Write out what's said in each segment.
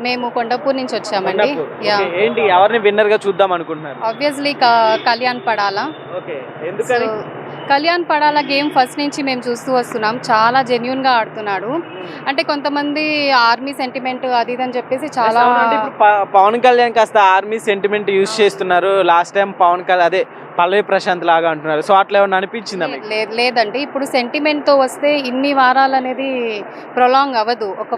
మేము కొండపూర్ నుంచి వచ్చామండి. యా ఏంటి ఎవరిని విన్నర్ గా చూద్దాం అనుకుంటున్నారు? ఆబ్వియస్లీ కళ్యాణ్ పడాలా. ఓకే, ఎందుకని? కళ్యాణ్ పడాలా గేమ్ ఫస్ట్ నుంచి మేము చూస్తూ వస్తున్నాం. చాలా జెన్యున్ గా ఆడుతున్నాడు. అంటే కొంతమంది ఆర్మీ సెంటిమెంట్ అది ఇది అని చెప్పేసి చాలా పవన్ కళ్యాణ్ కాస్త ఆర్మీ సెంటిమెంట్ యూజ్ చేస్తున్నారు. లాస్ట్ టైం పవన్ కళ్యాణ్ అదే పల్లవి ప్రశాంత్ లాగా అంటున్నారు. సో అట్లా ఏమన్నా అనిపించిందా మీకు? లేదండి. ఇప్పుడు సెంటిమెంట్ తో వస్తే ఇన్ని వారాలు అనేది ప్రొలాంగ్ అవ్వదు. ఒక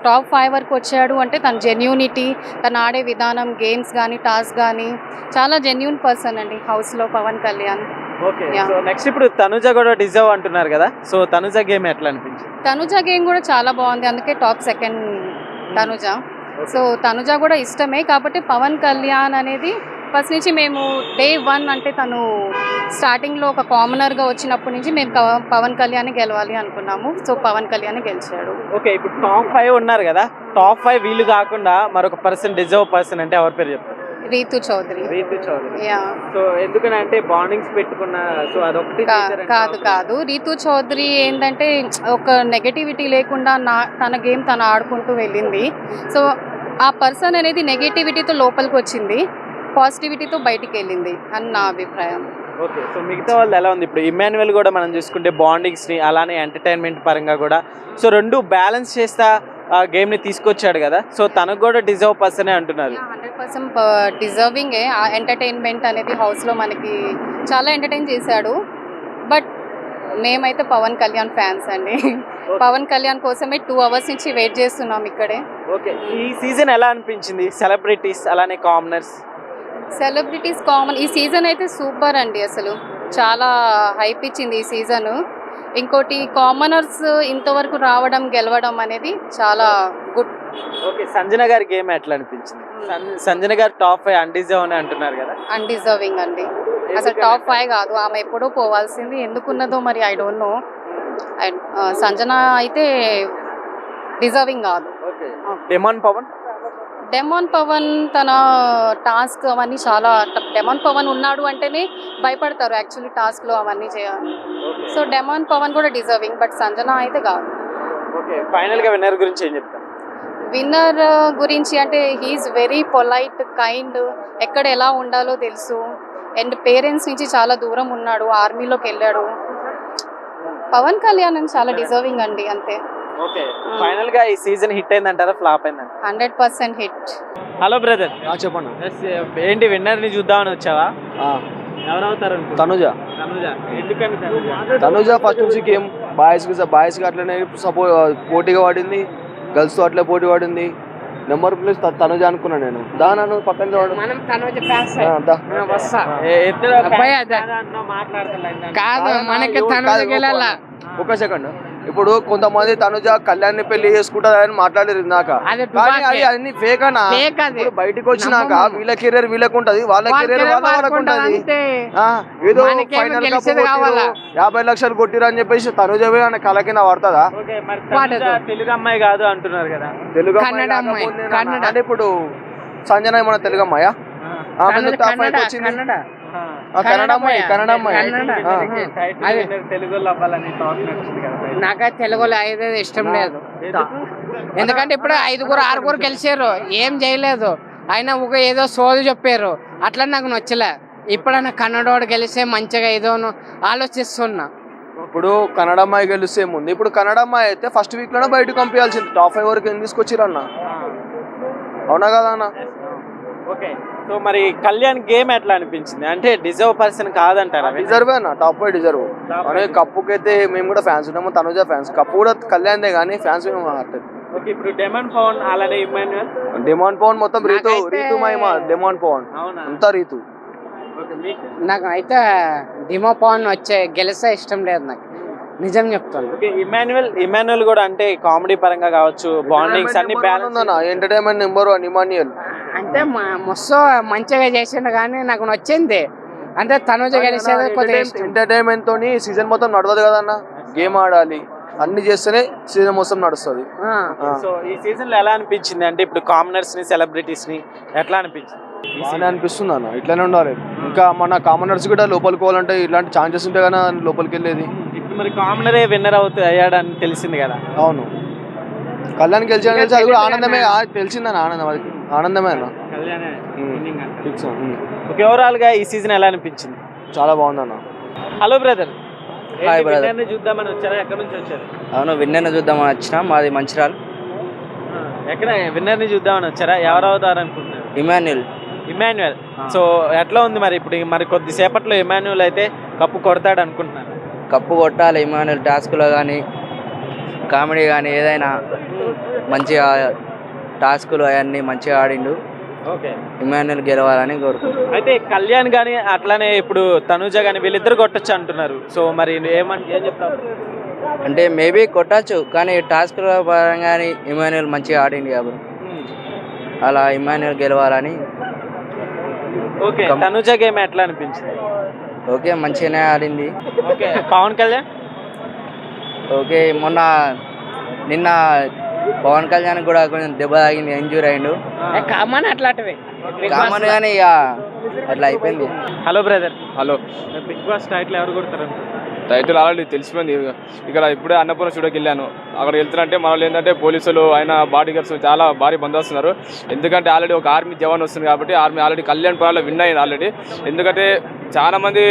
టాప్ 5 వరకు వచ్చాడు అంటే తన జెన్యూనిటీ, తను ఆడే విధానం, గేమ్స్ కానీ టాస్క్ కానీ చాలా జెన్యూన్ పర్సన్ అండి హౌస్ లో Pawan Kalyan. Okay, so next ఇప్పుడు తనుజ కూడా డిజర్వ్ అంటున్నారు కదా. సో తనుజ గేమ్ ఎట్లా అనిపించింది? తనుజ గేమ్ కూడా చాలా బాగుంది. అందుకే టాప్ 2 తనుజ. సో తనుజ కూడా ఇష్టమే. కాబట్టి పవన్ కళ్యాణ్ అనేది ఫస్ట్ నుంచి మేము డే 1 అంటే తను స్టార్టింగ్లో ఒక కామనర్గా వచ్చినప్పటి నుంచి మేము పవన్ కళ్యాణ్ గెలవాలి అనుకున్నాము. సో పవన్ కళ్యాణ్ గెలిచాడు. ఓకే, ఇప్పుడు టాప్ 5 ఉన్నారు కదా. టాప్ 5 వీళ్ళు కాకుండా మరొక పర్సన్ డిజర్వ్ పర్సన్ అంటే ఎవరి పేరు చెప్తారు? రీతు చౌదరి. యా. సో ఎందుకంటే బాండింగ్స్ పెట్టుకున్న సో అదొకటి కాదు రీతు చౌదరి ఏంటంటే ఒక నెగటివిటీ లేకుండా తన గేమ్ తను ఆడుకుంటూ వెళ్ళింది. సో ఆ పర్సన్ అనేది నెగటివిటీతో లోపలికి వచ్చింది, పాజిటివిటీతో బయటికి వెళ్ళింది అని నా అభిప్రాయం. ఓకే, సో మిగతా వాళ్ళు ఎలా ఉంది? ఇప్పుడు ఇమాన్యుయల్ కూడా మనం చూసుకుంటే బాండింగ్స్ని అలానే ఎంటర్టైన్మెంట్ పరంగా కూడా సో రెండు బ్యాలెన్స్ చేస్తా గేమ్ని తీసుకొచ్చాడు కదా. సో తనకు కూడా డిజర్వ్ పర్సనే అంటున్నారు. 100% డిజర్వింగే. ఆ ఎంటర్టైన్మెంట్ అనేది హౌస్లో మనకి చాలా ఎంటర్టైన్ చేశాడు. బట్ మేమైతే పవన్ కళ్యాణ్ ఫ్యాన్స్ అండి. పవన్ కళ్యాణ్ కోసమే 2 hours నుంచి వెయిట్ చేస్తున్నాం ఇక్కడే. ఓకే, ఈ సీజన్ ఎలా అనిపించింది? సెలబ్రిటీస్ అలానే కామనర్స్. సెలబ్రిటీస్ కామన్ ఈ సీజన్ అయితే సూపర్ అండి. అసలు చాలా హైప్ ఇచ్చింది ఈ సీజన్. ఇంకోటి కామనర్స్ ఇంతవరకు రావడం గెలవడం అనేది చాలా గుడ్. ఓకే, సంజన గారి గేమ్ ఎట్లా అనిపించింది? సంజన గారు టాప్ 5 అన్డిజర్వ్ అని అంటున్నారు కదా. అన్డిజర్వింగ్ అండి. అసలు టాప్ 5 కాదు, ఆమె ఎప్పుడూ పోవాల్సింది. ఎందుకున్నదో మరి ఐ డోంట్ నో. సంజన అయితే డిజర్వింగ్ కాదు. డెమాన్ పవన్ తన టాస్క్ అవన్నీ చాలా డెమాన్ పవన్ ఉన్నాడు అంటేనే భయపడతారు యాక్చువల్లీ టాస్క్లో అవన్నీ చేయాలి. సో డెమాన్ పవన్ కూడా డిజర్వింగ్, బట్ సంజన అయితే కాదు. ఓకే, ఫైనల్గా విన్నర్ గురించి ఏం చెప్తారు? విన్నర్ గురించి అంటే హీఈస్ వెరీ పొలైట్, కైండ్, ఎక్కడ ఎలా ఉండాలో తెలుసు. అండ్ పేరెంట్స్ నుంచి చాలా దూరం ఉన్నాడు, ఆర్మీలోకి వెళ్ళాడు. పవన్ కళ్యాణ్ చాలా డిజర్వింగ్ అండి, అంతే. ఓకే, ఫైనల్ గా ఈ సీజన్ హిట్ అయిందంటారా ఫ్లాప్ అయిందంట? 100% హిట్. హలో బ్రదర్, చెప్పండి. ఏంటి విన్నర్ ని చూద్దామని వచ్చావా? ఎవరవుతారు? తనుజ. ఎందుకని తనుజ ఫస్ట్ నుంచి గేమ్ బాయ్స్ కి అట్లనే పోటీగా పడింది, గర్ల్స్ తో అట్లే పోటీ పడింది. నెంబర్ ప్లేస్ తనుజ అనుకున్నా నేను. దాని పక్కన ఒక సెకండ్. ఇప్పుడు కొంతమంది తనుజ కళ్యాణ్ పెళ్లి చేసుకుంటారని మాట్లాడేది ఇందాక, కానీ అది అన్ని ఫేక్ అన్నా. ఇప్పుడు బయటకు వచ్చినాక వీళ్ళ కెరీర్ వీళ్ళకు ఉంటది, వాళ్ళ కెరీర్ వాళ్ళకు ఉంటది. ఏదో ఫైనల్ 50 లక్షలు కొట్టిరు అని చెప్పేసి తనుజ కళ కింద పడుతుందా? తెలుగు అమ్మాయి కాదు అంటున్నారు కదా. తెలుగు అంటే ఇప్పుడు సంజన ఏమన్నా తెలుగు అమ్మాయా? కన్నడ అమ్మాయి. నాకు తెలుగులో అయితే ఇష్టం లేదు. ఎందుకంటే ఇప్పుడు 5-6 గెలిచారు, ఏం చేయలేదు. అయినా ఒక ఏదో సోది చెప్పారు, అట్లా నాకు నచ్చలే. ఇప్పుడన్నా కన్నడోడు గెలిస్తే మంచిగా ఏదో ఆలోచిస్తున్నా. ఇప్పుడు కన్నడ అమ్మాయి గెలిస్తే ముందు, ఇప్పుడు కన్నడ అమ్మాయి అయితే ఫస్ట్ వీక్ లోనే బయటకు పంపించాల్సింది. టాప్ 5 వరకు ఎందుకు తీసుకొచ్చిరన్న? అవునా కదా అన్న? ఓకే, సో మరి కళ్యాణ్ గేమ్ ఎట్లా అనిపించింది? అంటే డిజర్వ్ పర్సన్ కాదంటారా? డిజర్వ్ అన్న, టాప్ 5 డిజర్వ్. అనే కప్పుకైతే మేము కూడా ఫ్యాన్స్ ఉన్నాము, తనుజ ఫ్యాన్స్. కప్పు కూడా కళ్యాణ్దే కానీ ఫ్యాన్స్ ఓకే, ఇప్పుడు డెమాన్ పవన్ అలానే ఇమాన్యుయల్. డెమాన్ పవన్ మొత్తం రీతు మహిమ. డెమాన్ పవన్ అంతా రీతు. నాకు అయితే డిమో పవన్ గెలిస్తే ఇష్టం లేదు నాకు, నిజం చెప్తాను. ఇమాన్యుయల్ కూడా అంటే కామెడీ పరంగా కావచ్చు, బాండింగ్స్ అన్ని బ్యాలెన్స్. Entertainment number 1 Emmanuel. అంటే మస్తు మంచిగా చేసిండు, కానీ నాకు నచ్చింది అంటే తనుజ గెలిచేది కొద్దిగా. ఎంటర్టైన్మెంట్ తోని సీజన్ మొత్తం నడవదు కదన్న. గేమ్ ఆడాలి, అన్ని చేస్తేనే సీజన్ మొత్తం నడుస్తుంది. సో ఈ సీజన్ లో ఎలా అనిపించింది? అంటే ఇప్పుడు కామనర్స్ ని సెలబ్రిటీస్ ని ఎట్లా అనిపించింది? బాగానే అనిపిస్తుంది అన్న, ఇట్లానే ఉండాలి. ఇంకా మన కామనర్స్ కూడా లోపలికి పోవాలంటే ఇలాంటి ఛాన్సెస్ ఉంటాయి కదా లోపలికి వెళ్ళేది. ఇప్పుడు మరి కామనరే విన్నర్ అయ్యాడని తెలిసింది కదా. అవును, కళ్యాణ్ గెలిచాడు తెలిసి అది కూడా ఆనందమే, తెలిసిందని ఆనందం, అది ఆనందమే అన్న. ఫిక్స్. ఓకే, ఓవరాల్ గా ఈ సీజన్ ఎలా అనిపించింది? చాలా బాగుందన్న. Hello brother, hi brother. చూద్దామని వచ్చారా? ఎక్కడి నుంచి వచ్చారు? అవును, విన్నర్ని చూద్దామని వచ్చిన. మాది మంచిర్యాల. ఎక్కడ విన్నర్ ని చూద్దామని వచ్చారా? ఎవరు అవుతారు అనుకుంటున్నారు? ఇమాన్యుయల్. సో ఎట్లా ఉంది మరి ఇప్పుడు? మరి కొద్దిసేపట్లో ఇమాన్యుయల్ అయితే కప్పు కొడతాడు అనుకుంటున్నారు. కప్పు కొట్టాలి ఇమాన్యుయల్. టాస్క్లో కానీ కామెడీ కానీ ఏదైనా మంచిగా టాస్కులు అవన్నీ మంచిగా ఆడిండు. ఓకే, ఇమాన్యుయల్ గెలవాలని కోరుకుంటున్నాను. అయితే కళ్యాణ్ కానీ అట్లానే ఇప్పుడు తనుజ కానీ వీళ్ళిద్దరు కొట్టచ్చు అంటున్నారు. సో మరి ఏం చెప్తావు? అంటే మేబీ కొట్టచ్చు, కానీ టాస్క్ల పరంగా ఇమాన్యుయల్ మంచిగా ఆడిండు కాబట్టి అలా ఇమాన్యుయల్ గెలవాలని. ఓకే, తనుజ గేమ్ ఎట్లా అనిపించింది? ఓకే, మంచిగానే ఆడింది. ఓకే, పవన్ కళ్యాణ్. ఓకే, నిన్న పవన్ కళ్యాణ్ కూడా కొంచెం దెబ్బ తాగింది, ఇంజూర్ అయిండు. కామన్ అట్లాంటివి కామన్ కానీ ఇక అట్లా అయిపోయింది. Hello brother. Hello. Bigg Boss title ఎవరు కొడతారు? టైటిల్ ఆల్రెడీ తెలిసిపోయింది. ఇక్కడ ఇప్పుడే అన్నపూర్ణ స్టూడియోకి వెళ్ళాను. అక్కడ వెళ్తున్నట్టే మనలో ఏంటంటే పోలీసులు ఆయన బాడీ గార్డ్స్ చాలా భారీ బంద్ వస్తున్నారు. ఎందుకంటే ఆల్రెడీ ఒక ఆర్మీ జవాన్ వస్తుంది కాబట్టి ఆర్మీ ఆల్రెడీ కళ్యాణ్ పురాలో విన్ అయింది ఆల్రెడీ. ఎందుకంటే చాలా మంది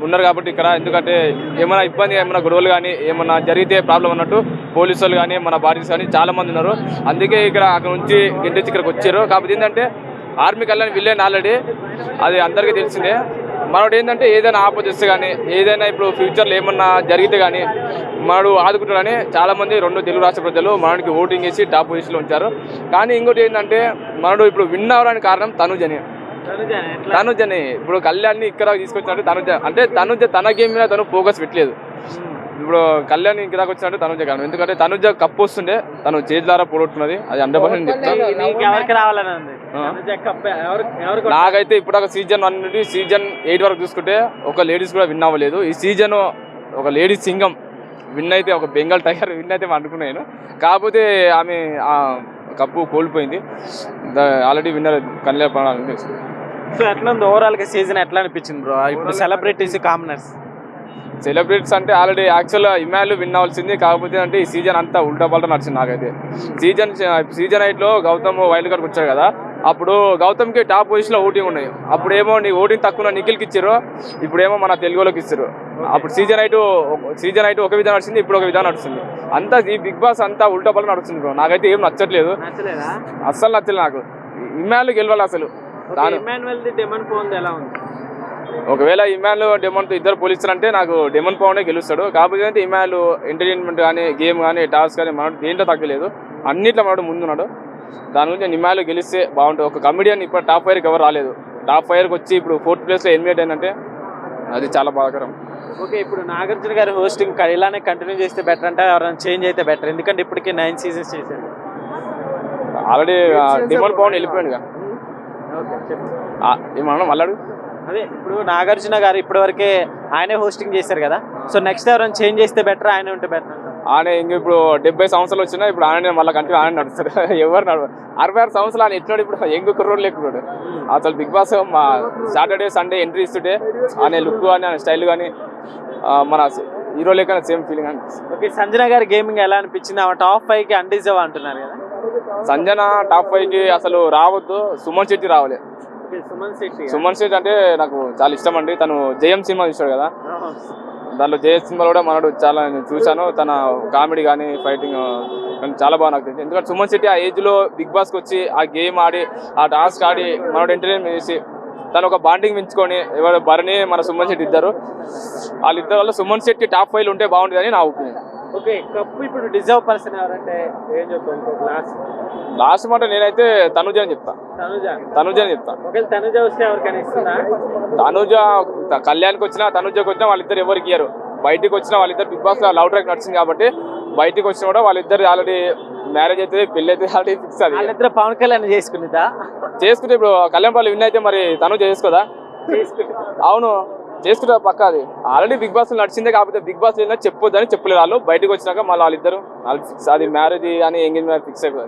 ఉన్నారు కాబట్టి ఇక్కడ. ఎందుకంటే ఏమైనా ఇబ్బంది, ఏమైనా గొడవలు కానీ ఏమైనా జరిగితే ప్రాబ్లం అన్నట్టు పోలీసులు కానీ మన బాడీస్ కానీ చాలా మంది ఉన్నారు. అందుకే ఇక్కడ అక్కడ నుంచి గెంటెచ్చి ఇక్కడికి వచ్చారు. కాకపోతే ఏంటంటే ఆర్మీ కళ్యాణ్ విన్ ఆల్రెడీ, అది అందరికీ తెలిసిందే. మనోడు ఏంటంటే ఏదైనా ఆపద వస్తే కానీ ఏదైనా ఇప్పుడు ఫ్యూచర్లో ఏమన్నా జరిగితే కానీ మనడు ఆదుకుంటాడని చాలామంది రెండు తెలుగు రాష్ట్ర ప్రజలు మనకి ఓటింగ్ వేసి టాప్ పొజిషన్లో ఉంచారు. కానీ ఇంకోటి ఏంటంటే మనడు ఇప్పుడు విన్ అవ్వడానికి కారణం తనుజని. ఇప్పుడు కళ్యాణ్ని ఇక్కడ తీసుకొచ్చినట్టు తనుజ తన గేమ్ మీద తను ఫోకస్ పెట్టలేదు. ఇప్పుడు కళ్యాణ్ ఇక్కడ వచ్చినట్టు తనుజ కారణం. ఎందుకంటే తనుజ కప్పు వస్తుండే తను చేతి ద్వారా పోగొట్టున్నది, అది 100% చెప్తాను. నాకైతే ఇప్పుడు ఒక సీజన్ 1 నుండి సీజన్ 8 వరకు చూసుకుంటే ఒక లేడీస్ కూడా విన్ అవ్వలేదు. ఈ సీజన్ ఒక లేడీస్ సింగం విన్ అయితే, ఒక బెంగాల్ టైగర్ విన్ అయితే అనుకున్నాను. కాకపోతే ఆమె ఆ కప్పు కోల్పోయింది. Already winner Kalyan. సో ఎట్లా ఉంది ఓవరాల్ గా సీజన్? ఎట్లా అనిపించింది బ్రో? ఇప్పుడు సెలబ్రిటీస్, కామనర్స్. సెలబ్రిటీస్ అంటే ఆల్రెడీ యాక్చువల్గా ఇమాన్యుయల్ విన్ అవ్వాల్సింది. కాకపోతే అంటే ఈ సీజన్ అంతా ఉల్టా పల్టా నడిచింది నాకైతే. సీజన్ 8లో గౌతమ్ వైల్డ్ కార్డ్కి వచ్చారు కదా, అప్పుడు గౌతమ్కి టాప్ పొజిషన్లో ఓటింగ్ ఉన్నాయి. అప్పుడేమో నీ ఓటింగ్ తక్కువ నిఖిల్కి ఇచ్చారు, ఇప్పుడేమో మన తెలుగులోకి ఇస్తారు. అప్పుడు సీజన్ 8 ఒక విధానం నడిచింది, ఇప్పుడు ఒక విధానం నడుస్తుంది. అంతా ఈ బిగ్ బాస్ అంతా ఉల్టా పల్టా నడుస్తుంది బ్రో. నాకైతే ఏం నచ్చట్లేదు, అస్సలు నచ్చలేదు నాకు. ఇమాన్యుయల్ గెలవాలి అసలు. ఒకవేళ ఇమాన్యుయల్ డెమన్తో ఇద్దరు పోలిస్తారంటే నాకు డెమన్ పవనే గెలుస్తాడు. కాకపోతే అంటే ఇమాన్యుయల్ ఎంటర్టైన్మెంట్ కానీ గేమ్ కానీ టాస్క్ కానీ మనోడు దేంట్లో తగ్గలేదు, అన్నింటిలో మనోడు ముందున్నాడు. దాని గురించి నేను ఇమాన్యుయల్ గెలిస్తే బాగుంటుంది. ఒక కమెడియన్ ఇప్పుడు టాప్ 5కి ఎవరు రాలేదు. టాప్ 5కి వచ్చి ఇప్పుడు 4th ప్లేస్లో ఎలిమినేట్ అయిందంటే అది చాలా బాధాకరం. ఓకే, ఇప్పుడు నాగార్జున గారి హోస్టింగ్ ఇలానే కంటిన్యూ చేస్తే బెటర్ అంటే ఎవరైనా చేంజ్ అయితే బెటర్? ఎందుకంటే ఇప్పటికే 9 seasons చేశారు. ఆల్రెడీ డెమన్ పవన్ వెళ్ళిపోయాడుగా. ఏమన్నా మళ్ళీ అదే ఇప్పుడు నాగార్జున గారు ఇప్పటివరకే ఆయనే హోస్టింగ్ చేశారు కదా, సో నెక్స్ట్ ఎవరైనా చేంజ్ చేస్తే బెటర్, ఆయనే ఉంటే బెటర్? ఆయన ఇంక ఇప్పుడు 70 సంవత్సరాలు వచ్చినా ఇప్పుడు ఆయన మళ్ళీ కంటిన్యూ ఆయన నడుస్తారు. ఎవరు 66 సంవత్సరాలు ఆయన ఎట్లా ఇప్పుడు ఎంగు కుర్రోడు లేకున్నాడు అసలు. బిగ్ బాస్ మా సాటర్డే సండే ఎంట్రీ ఇస్తుంటే ఆయన లుక్ కానీ ఆయన స్టైల్ కానీ మన హీరో లేక సేమ్ ఫీలింగ్ అనిపిస్తుంది. ఓకే, సంజన గారి గేమింగ్ ఎలా అనిపించింది? ఆమె టాప్ 5కి అన్డిజర్వ్ అంటున్నారు కదా. సంజన టాప్ 5కి అసలు రావద్దు, సుమన్ శెట్టి రావాలి. సుమన్ శెట్టి అంటే నాకు చాలా ఇష్టం అండి. తను జయం సినిమా చూశాడు కదా, దాంట్లో జయ సినిమాలో కూడా మనడు చాలా నేను చూశాను. తన కామెడీ కానీ ఫైటింగ్ కానీ చాలా బాగా నాకు తెలిసింది. ఎందుకంటే సుమన్ శెట్టి ఆ ఏజ్లో బిగ్ బాస్కి వచ్చి ఆ గేమ్ ఆడి ఆ టాస్క్ ఆడి మనోడు ఎంటర్టైన్మెంట్ చేసి తను ఒక బాండింగ్ పెంచుకొని ఎవరు భరణి మన సుమన్ శెట్టి ఇద్దరు, వాళ్ళిద్దరు వల్ల సుమన్ శెట్టి టాప్ 5లో ఉంటే బాగుంటుంది అని నా ఒపీనియన్. ఓకే, కప్పు ఇప్పుడు డిజర్వ్ పర్సన్ ఎవరంటే ఏం చెప్తాను? లాస్ట్ మాట నేనైతే తనుజ అని చెప్తా. తనుజ అని చెప్తా. తనుజ వస్తే ఎవరికైనా ఇస్తుందా? తనుజ కళ్యాణ్కి వచ్చినా తనుజకి వచ్చినా వాళ్ళిద్దరు ఎవరికి ఇయ్యరు. బయటికి వచ్చినా వాళ్ళిద్దరు బిగ్ బాస్ లో లవ్ ట్రాక్ నడిచింది కాబట్టి బయటికి వచ్చినా కూడా వాళ్ళిద్దరు ఆల్రెడీ మ్యారేజ్ అయితే పెళ్లి అయితే ఆల్రెడీ ఫిక్స్. అది వాళ్ళిద్దరు పవన్ కళ్యాణ్ చేసుకుందా? చేసుకుంటే ఇప్పుడు కళ్యాణ్ వాళ్ళు విన్ అయితే మరి తనుజ చేసుకోదా? అవును చేసుకుంటా పక్కా. అది ఆల్రెడీ బిగ్ బాస్ నడిచిందే, కాకపోతే బిగ్ బాస్ చెప్పొద్దని చెప్పలేదు వాళ్ళు. బయటకు వచ్చినాక మళ్ళీ వాళ్ళిద్దరు ఫిక్స్, అది మ్యారేజ్ అని ఎంగేజ్మెంట్ ఫిక్స్ అయిపోయింది.